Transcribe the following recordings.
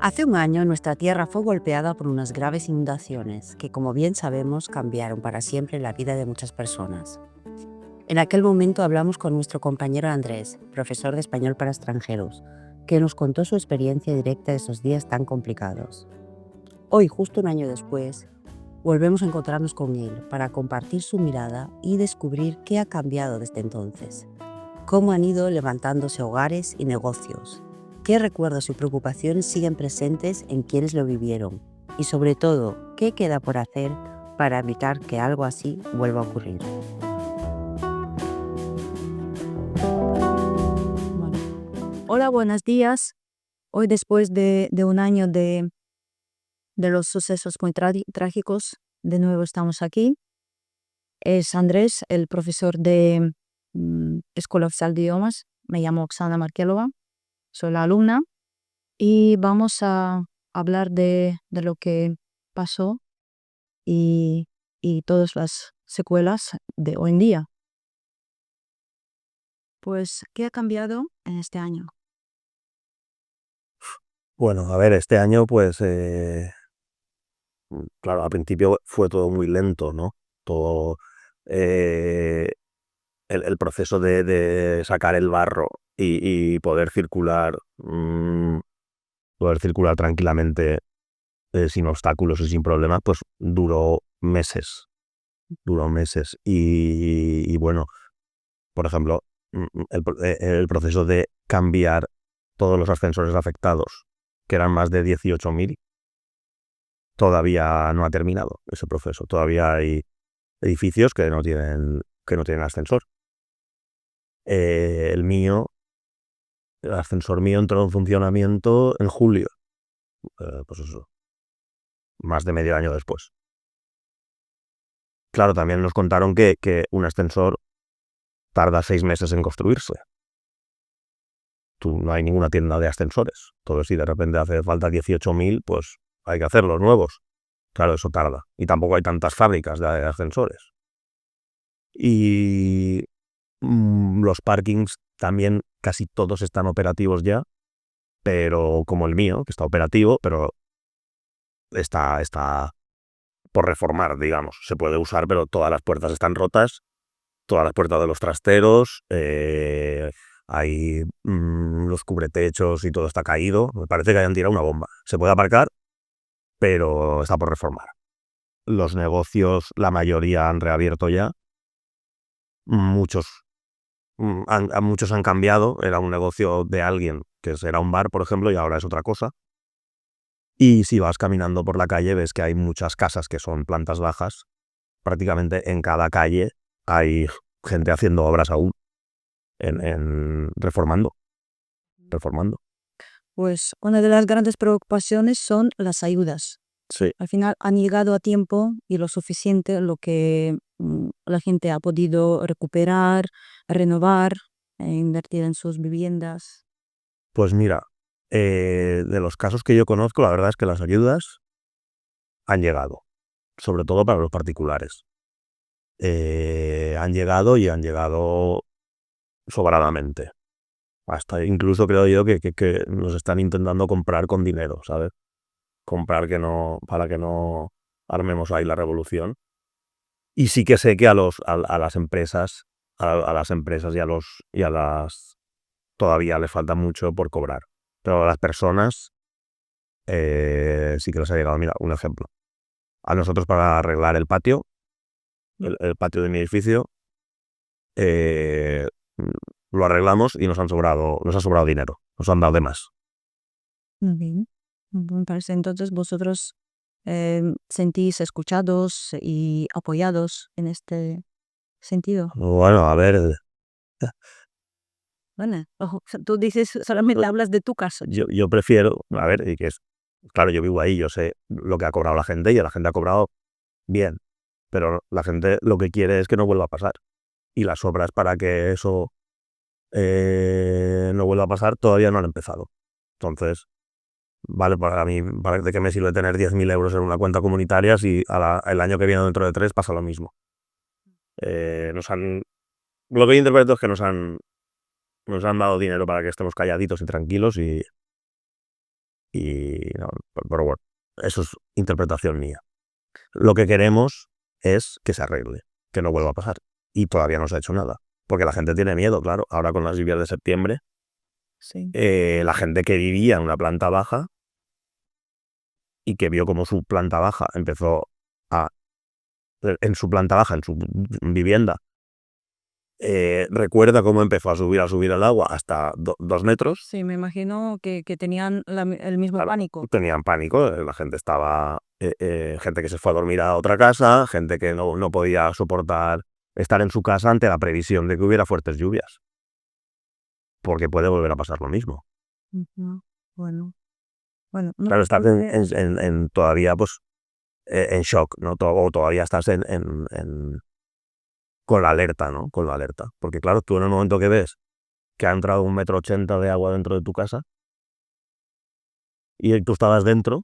Hace un año nuestra tierra fue golpeada por unas graves inundaciones que, como bien sabemos, cambiaron para siempre la vida de muchas personas. En aquel momento hablamos con nuestro compañero Andrés, profesor de español para extranjeros, que nos contó su experiencia directa de esos días tan complicados. Hoy, justo un año después, volvemos a encontrarnos con él para compartir su mirada y descubrir qué ha cambiado desde entonces, cómo han ido levantándose hogares y negocios, qué recuerdos y preocupaciones siguen presentes en quienes lo vivieron y, sobre todo, qué queda por hacer para evitar que algo así vuelva a ocurrir. Hola, buenos días. Hoy, después de un año de los sucesos muy trágicos, de nuevo estamos aquí. Es Andrés, el profesor de Escuela Oficial de Idiomas. Me llamo Oksana Markelova, soy la alumna y vamos a hablar de lo que pasó y todas las secuelas de hoy en día. Pues, ¿qué ha cambiado en este año? Bueno, a ver, este año, pues, claro, al principio fue todo muy lento, ¿no? Todo eh, el proceso de sacar el barro y poder circular tranquilamente, sin obstáculos y sin problemas, pues duró meses. Y bueno, por ejemplo, el proceso de cambiar todos los ascensores afectados, que eran más de 18.000, todavía no ha terminado ese proceso. Todavía hay edificios que no tienen ascensor. El ascensor mío entró en funcionamiento en julio, pues eso, más de medio año después. Claro, también nos contaron que un ascensor tarda 6 meses en construirse. No hay ninguna tienda de ascensores. Entonces, si de repente hace falta 18.000, pues hay que hacer los nuevos. Claro, eso tarda. Y tampoco hay tantas fábricas de ascensores. Y los parkings también casi todos están operativos ya, pero como el mío, que está operativo, pero está por reformar, digamos. Se puede usar, pero todas las puertas están rotas, todas las puertas de los trasteros, hay los cubretechos y todo está caído. Me parece que hayan tirado una bomba. Se puede aparcar, pero está por reformar. Los negocios, la mayoría han reabierto ya. Muchos han cambiado. Era un negocio de alguien que era un bar, por ejemplo, y ahora es otra cosa. Y si vas caminando por la calle ves que hay muchas casas que son plantas bajas. Prácticamente en cada calle hay gente haciendo obras aún, reformando. Pues una de las grandes preocupaciones son las ayudas. Sí. Al final han llegado a tiempo y lo suficiente lo que la gente ha podido recuperar, renovar, invertir en sus viviendas. Pues mira, de los casos que yo conozco, la verdad es que las ayudas han llegado, sobre todo para los particulares. Han llegado y han llegado sobradamente. Hasta incluso creo yo que nos están intentando comprar con dinero, ¿sabes? Comprar para que no armemos ahí la revolución. Y sí que sé que a las empresas, a las empresas y a las todavía les falta mucho por cobrar. Pero a las personas sí que les ha llegado. Mira, un ejemplo. A nosotros, para arreglar el patio, el patio de mi edificio, lo arreglamos y nos ha sobrado dinero. Nos han dado de más. Bien. Me parece, entonces vosotros sentís escuchados y apoyados en este sentido. Bueno, a ver, Bueno, ojo, tú dices, solamente hablas de tu caso. yo prefiero, a ver, claro, yo vivo ahí, yo sé lo que ha cobrado la gente y la gente ha cobrado bien, pero la gente lo que quiere es que no vuelva a pasar. Y las obras para que eso no vuelva a pasar todavía no han empezado. Entonces, vale, para mí, ¿de qué me sirve tener 10.000 euros en una cuenta comunitaria si el año que viene, dentro de 3, pasa lo mismo? Lo que yo interpreto es que nos han dado dinero para que estemos calladitos y tranquilos no, pero bueno, eso es interpretación mía. Lo que queremos es que se arregle, que no vuelva a pasar. Y todavía no se ha hecho nada. Porque la gente tiene miedo, claro. Ahora con las lluvias de septiembre, Sí. la gente que vivía en una planta baja y que vio como su planta baja empezó en su planta baja, en su vivienda, recuerda cómo empezó a subir el agua hasta 2 metros. Sí, me imagino que tenían el mismo Claro, pánico. tenían pánico, la gente estaba, gente que se fue a dormir a otra casa, gente que no podía soportar estar en su casa ante la previsión de que hubiera fuertes lluvias, porque puede volver a pasar lo mismo. Ujú. Bueno, no Claro, estás sé. todavía pues en shock, ¿no? O todavía estás con la alerta, ¿no? Con la alerta. Porque claro, tú en el momento que ves que ha entrado 1,80 m de agua dentro de tu casa y tú estabas dentro,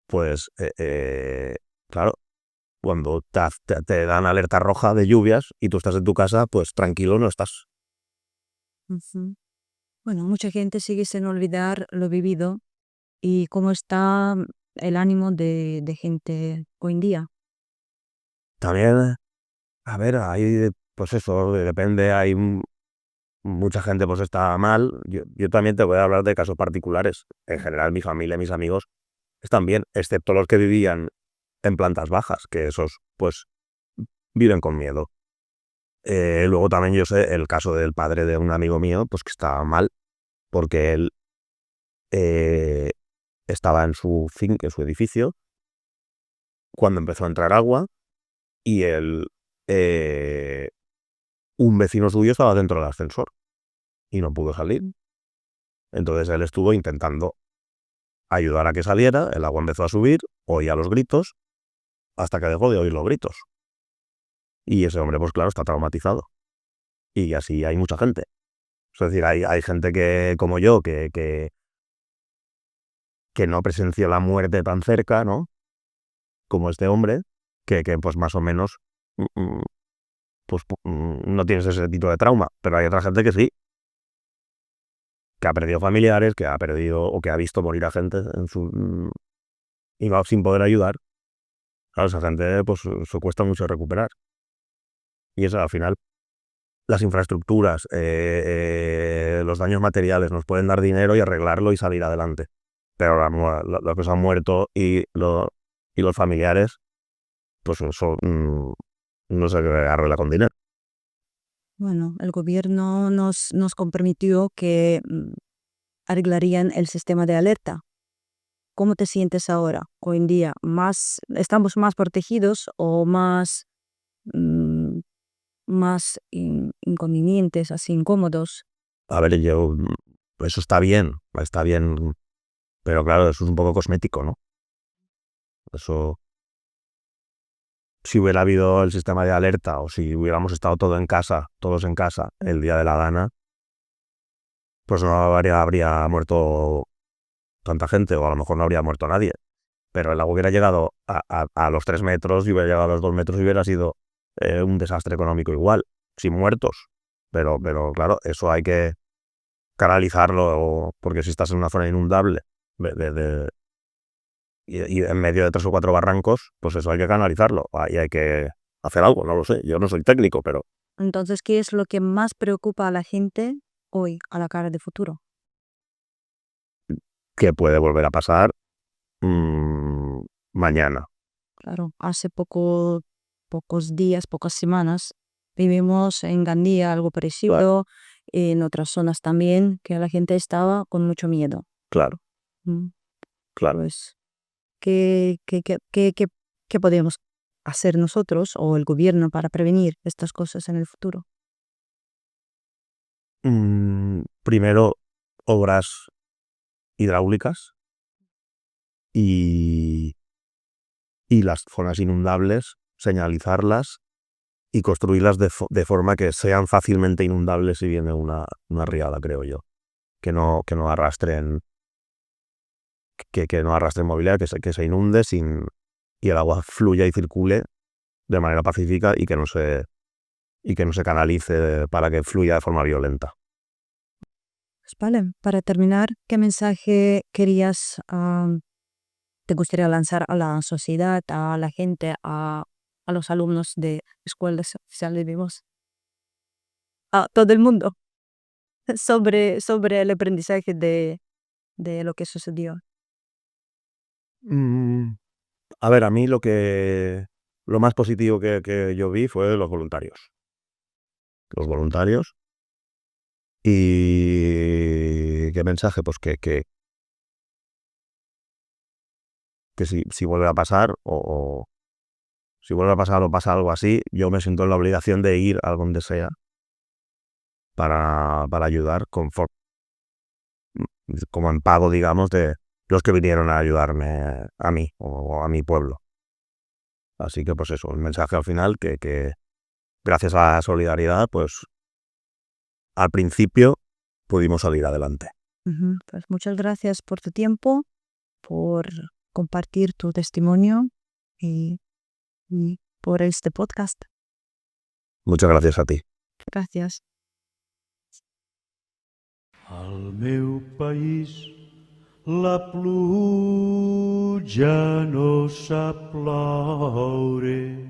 pues claro, cuando te dan alerta roja de lluvias y tú estás en tu casa, pues tranquilo no estás. Ujú. Bueno, mucha gente sigue sin olvidar lo vivido y cómo está el ánimo de gente hoy en día. También, a ver, hay, pues eso, depende, hay mucha gente pues está mal. Yo también te voy a hablar de casos particulares. En general, mi familia, mis amigos están bien, excepto los que vivían en plantas bajas, que esos pues viven con miedo. Luego también yo sé el caso del padre de un amigo mío, pues que estaba mal, porque él eh, estaba en su finca, en su edificio, cuando empezó a entrar agua y eh, un vecino suyo estaba dentro del ascensor y no pudo salir. Entonces él estuvo intentando ayudar a que saliera, el agua empezó a subir, oía los gritos, hasta que dejó de oír los gritos. Y ese hombre, pues claro, está traumatizado. Y así hay mucha gente. Es decir, hay gente que, como yo, que no presenció la muerte tan cerca, ¿no? Como este hombre, que pues más o menos mm, mm, pues no tienes ese tipo de trauma. Pero hay otra gente que sí, que ha perdido familiares, que ha perdido o que ha visto morir a gente y va sin poder ayudar. Claro, esa gente pues se cuesta mucho recuperar. Y eso al final, las infraestructuras, los daños materiales nos pueden dar dinero y arreglarlo y salir adelante. Pero los que se han muerto y los familiares, pues eso no se arregla con dinero. Bueno, el gobierno nos comprometió que arreglarían el sistema de alerta. ¿Cómo te sientes ahora, hoy en día? ¿Estamos más protegidos o mm, más inconvenientes, así incómodos? A ver, eso está bien, pero claro, eso es un poco cosmético, ¿no? Eso, si hubiera habido el sistema de alerta o si hubiéramos estado todos en casa, el día de la Dana, pues no habría muerto tanta gente, o a lo mejor no habría muerto nadie. Pero el agua hubiera llegado a los 3 metros y hubiera llegado a los 2 metros y hubiera sido un desastre económico igual, sin muertos. Pero claro, eso hay que canalizarlo, porque si estás en una zona inundable y en medio de 3 o 4 barrancos, pues eso hay que canalizarlo. Ahí hay que hacer algo, no lo sé. Yo no soy técnico, pero Entonces, ¿qué es lo que más preocupa a la gente hoy, a la cara de futuro? que puede volver a pasar mañana. Claro, hace pocos días, pocas semanas, vivimos en Gandía algo parecido, en otras zonas también, que la gente estaba con mucho miedo. Claro, Mm, claro. Pues, ¿qué podemos hacer nosotros o el gobierno para prevenir estas cosas en el futuro? Primero, obras hidráulicas y las zonas inundables, señalizarlas y construirlas de forma que sean fácilmente inundables si viene una riada, creo yo. Que no arrastren movilidad, que se inunde y el agua fluya y circule de manera pacífica y que no se canalice para que fluya de forma violenta. Pues vale, para terminar, ¿qué mensaje te gustaría lanzar a la sociedad, a la gente, a los alumnos de escuelas oficiales vivos, a todo el mundo, sobre el aprendizaje de lo que sucedió? Mm, A ver, a mí lo más positivo que yo vi fue los voluntarios. Los voluntarios. ¿Y qué mensaje? Pues que si vuelve a pasar o si vuelve a pasar o pasa algo así, yo me siento en la obligación de ir a donde sea para ayudar como en pago, digamos, de los que vinieron a ayudarme a mí o a mi pueblo. Así que pues eso, un mensaje al final que gracias a la solidaridad, pues al principio pudimos salir adelante. Pues muchas gracias por tu tiempo, por compartir tu testimonio y por este podcast. Muchas gracias a ti. Gracias. Al meu país la pluja no sap ploure